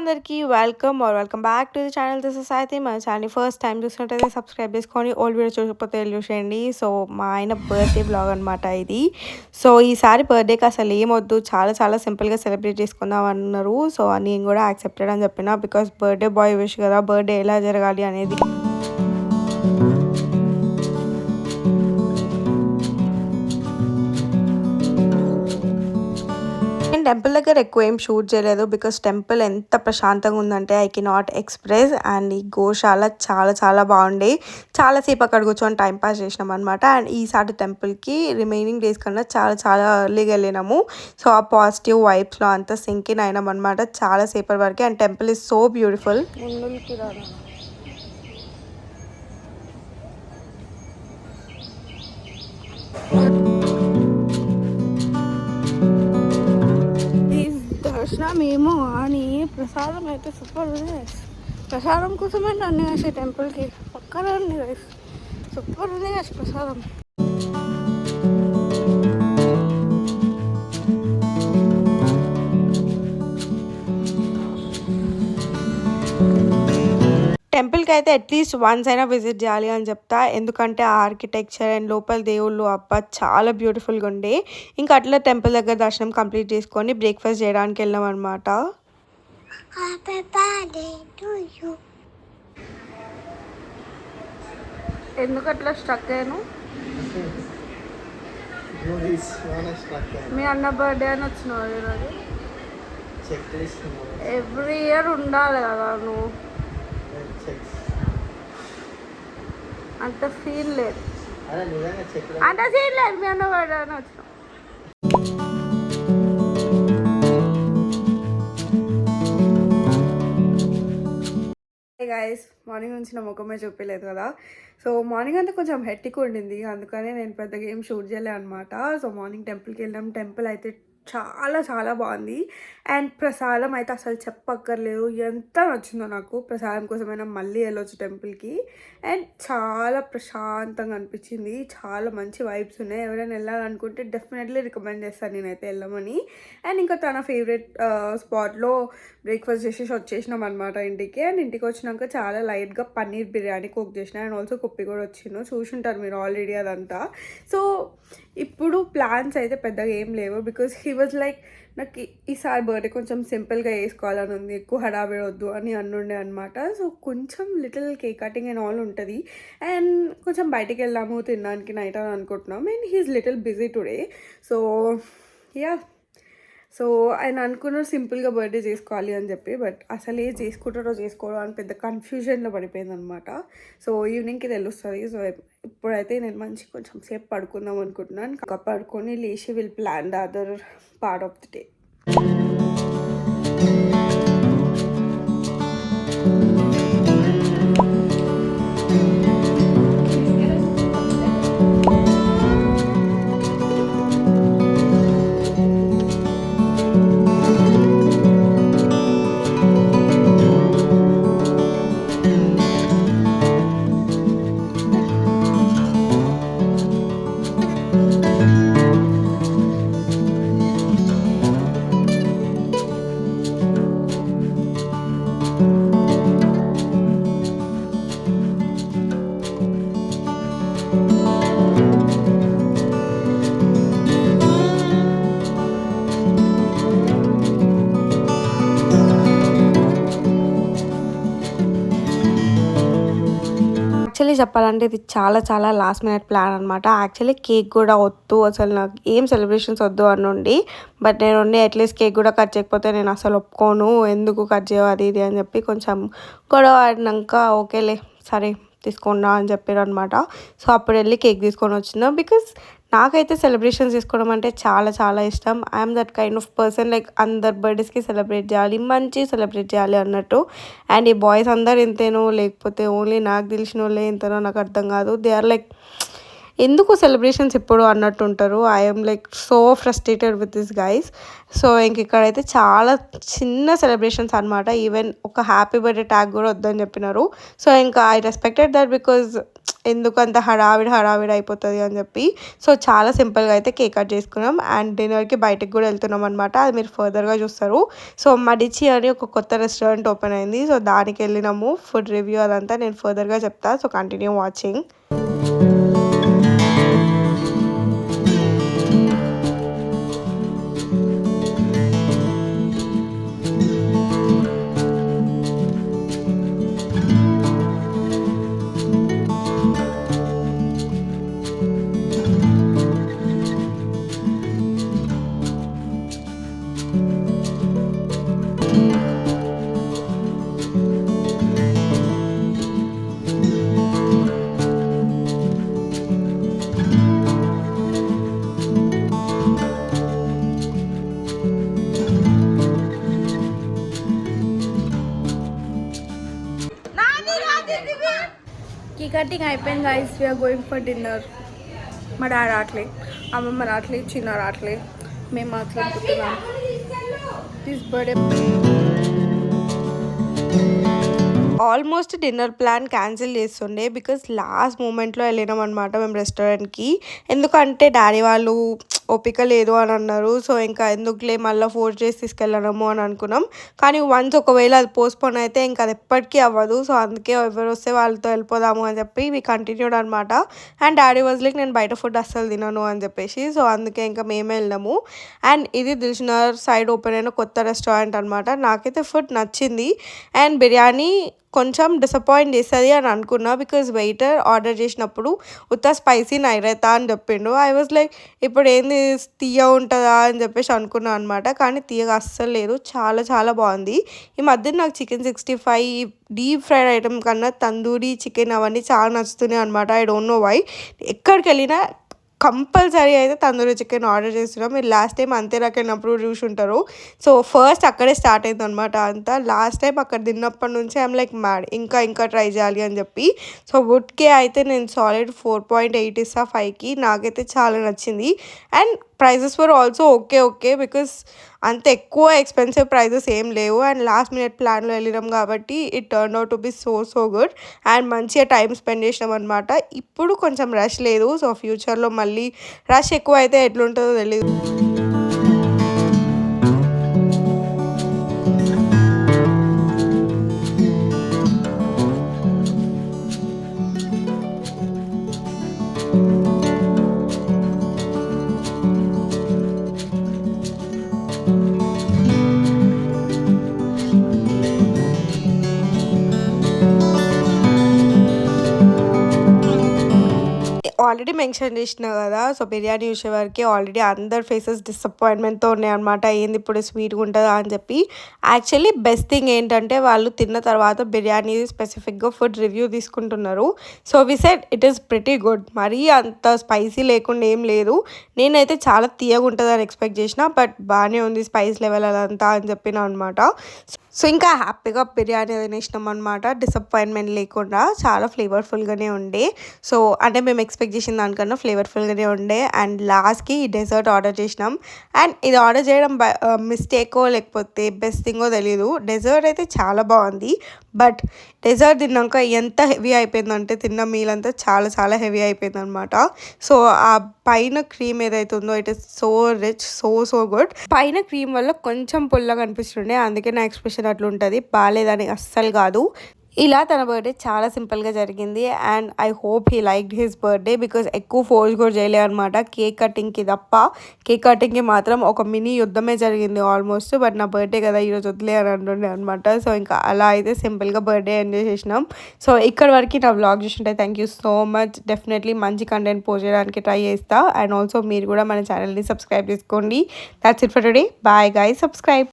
అందరికీ welcome back to the channel. This is Saithi. మన ఛానల్ని ఫస్ట్ టైం చూసినట్టయితే సబ్స్క్రైబ్ చేసుకొని ఓల్డ్ వీడియో చూడకపోతే చూసేయండి. సో మా ఆయన బర్త్డే బ్లాగ్ అనమాట ఇది. సో ఈసారి బర్త్డేకి అసలు ఏమొద్దు, చాలా చాలా సింపుల్గా సెలబ్రేట్ చేసుకుందాం అన్నారు. సో నేను కూడా యాక్సెప్టెడ్ అని చెప్పిన, బికాస్ బర్త్డే బాయ్ విష్ కదా, బర్త్డే ఎలా జరగాలి అనేది. నేను టెంపుల్ దగ్గర ఎక్కువ ఏం షూట్ చేయలేదు, బికాస్ టెంపుల్ ఎంత ప్రశాంతంగా ఉందంటే ఐ కెనాట్ ఎక్స్ప్రెస్. అండ్ ఈ గోశాల చాలా చాలా బాగుండే, చాలాసేపు అక్కడ కూర్చొని టైం పాస్ చేసినాం అనమాట. అండ్ ఈసారి టెంపుల్కి రిమైనింగ్ డేస్ కన్నా చాలా చాలా ఎర్లీగా వెళ్ళినాము. సో ఆ పాజిటివ్ వైబ్స్లో అంతా సింక్ ఇన్ అయినాం అనమాట చాలాసేపటి వరకు. And temple is so beautiful. దర్శనమేమో అని ప్రసాదం అయితే సూపర్ ఉంది. ప్రసాదం కోసమే రండి కాసి టెంపుల్కి, పక్కన రండి గైస్, సూపర్ ఉంది కాసి ప్రసాదం. టెంపుల్కి అయితే అట్లీస్ట్ వన్స్ అయినా విజిట్ చేయాలి అని చెప్తా, ఎందుకంటే ఆ ఆర్కిటెక్చర్ అండ్ లోపల దేవుళ్ళు అబ్బా చాలా బ్యూటిఫుల్గా ఉండే. ఇంకా అట్లా టెంపుల్ దగ్గర దర్శనం కంప్లీట్ చేసుకొని బ్రేక్ఫాస్ట్ చేయడానికి వెళ్ళాం అనమాట. ఎందుకు అట్లా స్ట్రక్ అయ్యాను? మీ అన్న బర్త్డే అని వచ్చినావు ఈరోజు. ఎవ్రీ ఇయర్ ఉండాలి కదా నువ్వు, అంత ఫీల్ లేదు, అంత సీన్ లేదు. మీ అన్న బర్త్డే అని వచ్చినావు. గైస్, మార్నింగ్ నుంచి నా ముఖమే చూపించలేదు కదా. సో మార్నింగ్ అంతా కొంచెం హెట్టిక్ ఉండింది, అందుకనే నేను పెద్దగా ఏం షూట్ చేయలే అనమాట. సో మార్నింగ్ టెంపుల్కి వెళ్ళాం. టెంపుల్ అయితే చాలా చాలా బాగుంది. అండ్ ప్రసాదం అయితే అసలు చెప్పక్కర్లేదు, ఎంత నచ్చిందో నాకు. ప్రసాదం కోసమైనా మళ్ళీ వెళ్ళొచ్చు టెంపుల్కి. అండ్ చాలా ప్రశాంతంగా అనిపించింది, చాలా మంచి వైబ్స్ ఉన్నాయి. ఎవరైనా వెళ్ళాలనుకుంటే డెఫినెట్లీ రికమెండ్ చేస్తాను నేనైతే వెళ్ళమని. అండ్ ఇంకా తన ఫేవరెట్ స్పాట్లో బ్రేక్ఫాస్ట్ చేసేసి వచ్చేసినాం అనమాట ఇంటికి. అండ్ ఇంటికి వచ్చినాక చాలా లైట్గా పన్నీర్ బిర్యానీ కుక్ చేసిన. అండ్ ఆల్సో కుప్పి కూడా వచ్చిండు, చూసుంటారు మీరు ఆల్రెడీ అదంతా. సో ఇప్పుడు ప్లాన్స్ అయితే పెద్దగా ఏం లేవు, బికాస్ హీ వాజ్ లైక్ నాకు ఈసారి బర్త్డే కొంచెం సింపుల్గా వేసుకోవాలని ఉంది, ఎక్కువ హడావిడి వద్దు అని అన్నుండే అనమాట. సో కొంచెం little cake cutting and all ఉంటుంది. అండ్ కొంచెం బయటికి వెళ్దాము తినడానికి నైట్ అని అనుకుంటున్నాం. And he is little busy today. So yeah, so ఆయన అనుకున్నారు సింపుల్గా బర్త్డే చేసుకోవాలి అని చెప్పి, బట్ అసలు ఏ చేసుకుంటారో చేసుకోవడం అని పెద్ద కన్ఫ్యూజన్లో పడిపోయింది అనమాట. సో ఈవినింగ్కి తెలుస్తుంది. సో ఇప్పుడైతే నేను మంచి కొంచెం సేపు పడుకుందాం అనుకుంటున్నాను. పడుకొని లేచి will plan the other part of the day. Actually చెప్పాలంటే ఇది చాలా చాలా లాస్ట్ మినిట్ ప్లాన్ అనమాట. యాక్చువల్లీ కేక్ కూడా వద్దు, అసలు నాకు ఏం సెలబ్రేషన్స్ వద్దు అని ఉండి, బట్ నేను ఉండి అట్లీస్ట్ కేక్ కూడా కట్ చేయకపోతే నేను అసలు ఒప్పుకోను, ఎందుకు కట్ చేయవు అది ఇది అని చెప్పి కొంచెం గొడవ ఆడినాక ఓకేలే సరే తీసుకున్నా అని చెప్పారు అనమాట. సో అప్పుడు వెళ్ళి కేక్ తీసుకొని వచ్చిన, బికాస్ నాకైతే సెలబ్రేషన్స్ చేసుకోవడం అంటే చాలా చాలా ఇష్టం. I'm that kind of person, like అందరు బర్త్డేస్కి సెలబ్రేట్ చేయాలి, మంచి సెలబ్రేట్ చేయాలి అన్నట్టు. అండ్ ఈ బాయ్స్ అందరు ఇంతేనో లేకపోతే ఓన్లీ నాకు తెలిసిన వాళ్ళే ఇంతనో నాకు అర్థం కాదు. దే ఆర్ లైక్ ఎందుకు సెలబ్రేషన్స్ ఇప్పుడు అన్నట్టు ఉంటారు. I'm like so frustrated with this guys. So ఇంక ఇక్కడైతే చాలా చిన్న సెలబ్రేషన్స్ అనమాట. ఈవెన్ ఒక హ్యాపీ బర్త్డే ట్యాగ్ కూడా వద్దని చెప్పినారు. సో ఇంకా ఐ రెస్పెక్టెడ్ దట్ బికాజ్ ఎందుకంత హడావిడి అయిపోతుంది అని చెప్పి. సో చాలా సింపుల్గా అయితే కేక్ కట్ చేసుకున్నాం అండ్ డిన్నర్కి బయటకు కూడా వెళ్తున్నాం అనమాట. అది మీరు ఫర్దర్గా చూస్తారు. సో మడిచి అని ఒక కొత్త రెస్టారెంట్ ఓపెన్ అయింది. సో దానికి వెళ్ళినాము. ఫుడ్ రివ్యూ అదంతా నేను ఫర్దర్గా చెప్తా. So continue watching. Cake cutting అయిపోయింది guys. We're going for dinner. మా డాడీ రావట్లే, అమ్మమ్మ రావట్లే, చిన్న రావట్లే, మేము మాత్రం అనుకుంటున్నాం this birthday. Almost dinner plan cancel చేస్తుండే బికాస్ లాస్ట్ మూమెంట్లో వెళ్ళినాం అనమాట మేము రెస్టారెంట్కి. ఎందుకంటే డాడీ వాళ్ళు ఓపిక లేదు అని అన్నారు. సో ఇంకా ఎందుకులే మళ్ళీ ఫోర్స్ చేసి తీసుకెళ్ళడము అని అనుకున్నాం. కానీ వన్స్ ఒకవేళ అది పోస్ట్పోన్ అయితే ఇంకా అది ఎప్పటికీ అవ్వదు. సో అందుకే ఎవరు వస్తే వాళ్ళతో వెళ్ళిపోదాము అని చెప్పి వి కంటిన్యూడ్ అనమాట. అండ్ డాడీ వాజ్ లైక్ నేను బయట ఫుడ్ అస్సలు తినను అని చెప్పేసి. సో అందుకే ఇంకా మేమే వెళ్ళాము. అండ్ ఇది దిల్షునగర్ సైడ్ ఓపెన్ అయిన కొత్త రెస్టారెంట్ అనమాట. నాకైతే ఫుడ్ నచ్చింది అండ్ బిర్యానీ కొంచెం డిసప్పాయింట్ చేస్తుంది అని అనుకున్నా బికాజ్ వెయిటర్ ఆర్డర్ చేసినప్పుడు ఉత్త స్పైసీ నైరైతా అని చెప్పిండు. ఐ వాజ్ లైక్ ఇప్పుడు ఏంది తీయ ఉంటుందా అని చెప్పేసి అనుకున్నాను అనమాట. కానీ తీయగా అస్సలు లేదు, చాలా చాలా బాగుంది. ఈ మధ్య నాకు చికెన్ 65 డీప్ ఫ్రైడ్ ఐటమ్ కన్నా తందూరి చికెన్ అవన్నీ చాలా నచ్చుతున్నాయి అనమాట. I don't know why. ఎక్కడికి వెళ్ళినా కంపల్సరీ అయితే తందూరి చికెన్ ఆర్డర్ చేస్తున్నాం. మీరు లాస్ట్ టైం అంతేరాకి వెళ్ళినప్పుడు చూసి ఉంటారు. సో ఫస్ట్ అక్కడే స్టార్ట్ అయింది అనమాట అంతా. లాస్ట్ టైం అక్కడ తిన్నప్పటి నుంచి ఐఎమ్ లైక్ మ్యాడ్ ఇంకా ట్రై చేయాలి అని చెప్పి. సో వుడ్కే అయితే నేను సాలిడ్ 4.8 ఇస్తా 5కి. నాకైతే చాలా నచ్చింది and prices were also okay because అంత ఎక్కువ ఎక్స్పెన్సివ్ ప్రైజెస్ ఏం లేవు. అండ్ లాస్ట్ మినిట్ ప్లాన్లో వెళ్ళినాం కాబట్టి it turn out to be so good and మంచిగా టైం స్పెండ్ చేసినాం అనమాట. ఇప్పుడు కొంచెం రష్ లేదు. సో ఫ్యూచర్లో మళ్ళీ రష్ ఎక్కువ అయితే ఎట్లుంటుందో తెలియదు. ఆల్రెడీ మెన్షన్ చేసిన కదా. సో బిర్యానీ చూసేవారికి ఆల్రెడీ అందరు ఫేసెస్ డిసప్పాయింట్మెంట్తో ఉన్నాయన్నమాట. ఏంది ఇప్పుడు స్వీట్గా ఉంటుందా అని చెప్పి. యాక్చువల్లీ బెస్ట్ థింగ్ ఏంటంటే వాళ్ళు తిన్న తర్వాత బిర్యానీ స్పెసిఫిక్గా ఫుడ్ రివ్యూ తీసుకుంటున్నారు. So we said it is pretty good. మరీ అంత స్పైసీ లేకుండా ఏం లేదు. నేనైతే చాలా తీయగా ఉంటుందని ఎక్స్పెక్ట్ చేసిన బట్ బాగానే ఉంది స్పైస్ లెవెల్ అదంతా అని చెప్పిన అనమాట. సో ఇంకా హ్యాపీగా బిర్యానీ తినేసినాం అనమాట. డిసప్పాయింట్మెంట్ లేకుండా చాలా ఫ్లేవర్ఫుల్గానే ఉండే. సో అంటే మేము ఎక్స్పెక్ట్ చేసిన దానికన్నా ఫ్లేవర్ఫుల్గానే ఉండే. అండ్ లాస్ట్కి ఈ డెజర్ట్ ఆర్డర్ చేసినాం. అండ్ ఇది ఆర్డర్ చేయడం మిస్టేకో లేకపోతే బెస్ట్ థింగో తెలీదు. డెజర్ట్ అయితే చాలా బాగుంది బట్ డెజర్ట్ తిన్నాక ఎంత హెవీ అయిపోయిందంటే తిన్న మీల్ అంతా చాలా చాలా హెవీ అయిపోయింది అనమాట. సో ఆ పైన క్రీమ్ ఏదైతే ఉందో it is so rich so good. పైన క్రీమ్ వల్ల కొంచెం పుల్లగా అనిపిస్తుండే, అందుకే నా ఎక్స్ప్రెషన్ అట్లా ఉంటుంది. బాగాలేదని అస్సలు కాదు. ఇలా తన బర్త్డే చాలా సింపుల్గా జరిగింది and I hope he liked his birthday because ఎక్కువ ఫోర్స్ కూడా చేయలే అనమాట కేక్ కటింగ్కి తప్ప. కేక్ కటింగ్కి మాత్రం ఒక మినీ యుద్ధమే జరిగింది ఆల్మోస్ట్. బట్ నా బర్త్డే కదా ఈరోజు వదిలే అని అంటుండే అనమాట. సో ఇంకా అలా అయితే సింపుల్గా బర్త్డే ఎంజాయ్ చేసినాం. సో ఇక్కడ వరకు నా వ్లాగ్ చూసుంటే thank you so much. Definitely మంచి కంటెంట్ పోస్ట్ చేయడానికి ట్రై చేస్తా. అండ్ ఆల్సో మీరు కూడా మన ఛానల్ని సబ్స్క్రైబ్ చేసుకోండి. That's it for today. Bye guys, subscribe.